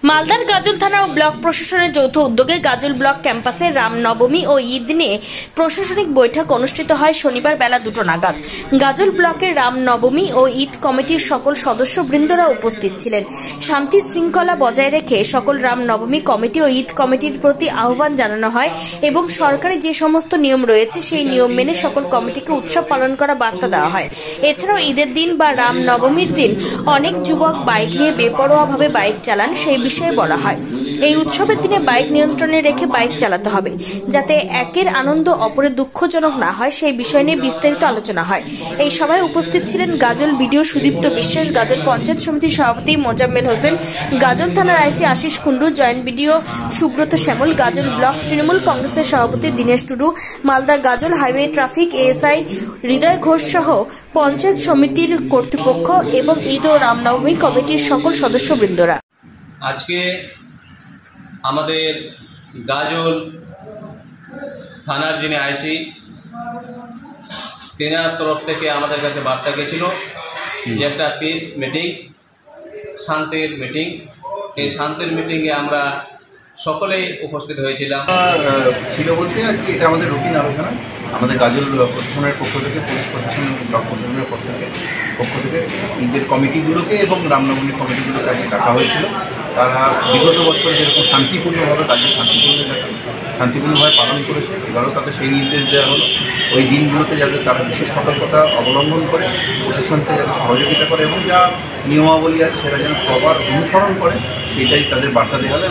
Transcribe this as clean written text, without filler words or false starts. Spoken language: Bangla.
মালদার গাজল থানা ও ব্লক প্রশাসনের যৌথ উদ্যোগে গাজল ব্লক ক্যাম্পাসে রামনবমী ও ঈদ নিয়ে প্রশাসনিক বৈঠক অনুষ্ঠিত হয় শনিবার বেলা 2টো নাগাদ। গাজল ব্লকের রামনবমী ও ঈদ কমিটির সকল সদস্যবৃন্দরা উপস্থিত ছিলেন। শান্তি শৃঙ্খলা বজায় রেখে সকল রামনবমী কমিটি ও ঈদ কমিটির প্রতি আহ্বান জানানো হয় এবং সরকারি যে সমস্ত নিয়ম রয়েছে সেই নিয়ম মেনে সকল কমিটিকে উৎসব পালন করা বার্তা দেওয়া হয়। এছাড়াও ঈদের দিন বা রামনবমীর দিন অনেক যুবক বাইক নিয়ে বেপরোয়াভাবে বাইক চালান, সেই বিষয়ে বলা হয় এই উৎসবের দিনে বাইক নিয়ন্ত্রণে রেখে বাইক চালাতে হবে, যাতে একের আনন্দ অপরের দুঃখজনক না হয় সেই বিষয় নিয়ে বিস্তারিত আলোচনা হয়। এই সভায় উপস্থিত ছিলেন গাজল বিডিও সুদীপ্ত বিশ্বাস, গাজল পঞ্চায়েত সমিতির সভাপতি মোজাম্মেল হোসেন, গাজল থানার IC Ashis Kundu, joint BDO Subrata Shyamal, Gajol block Trinamool কংগ্রেসের সভাপতি Dinesh Tudu, Malda Gajol highway traffic ASI Hriday Ghosh সহ পঞ্চায়েত সমিতির কর্তৃপক্ষ এবং ঈদ ও রামনবমী কমিটির সকল সদস্যবৃন্দরা। আজকে আমাদের গাজল থানার যিনি আইসি তেনার তরফ থেকে আমাদের কাছে বার্তা গেছিল যে একটা পিস মিটিং, শান্তির মিটিং। এই শান্তির মিটিংয়ে আমরা সকলেই উপস্থিত হয়েছিলাম। ছিল বলতে আজকে এটা আমাদের রুটিন আলোচনা। আমাদের গাজল প্রশাসনের পক্ষ থেকে, পুলিশ প্রশাসন, ব্লক প্রশাসনের পক্ষ থেকে ঈদের কমিটিগুলোকে এবং রামনবমী কমিটিগুলোকে আগে ডাকা হয়েছিল। তারা বিগত বছর যেরকম শান্তিপূর্ণভাবে কাজে শান্তিপূর্ণভাবে পালন করেছে, এবারও তাদের সেই নির্দেশ দেওয়া হলো ওই দিনগুলোতে যাতে তারা বিশেষ সতর্কতা অবলম্বন করে, প্রশাসনকে যাতে সহযোগিতা করে এবং যা নিয়মাবলী আছে সেটা যেন প্রপার অনুসরণ করে, সেটাই তাদের বার্তা দেওয়া হলো।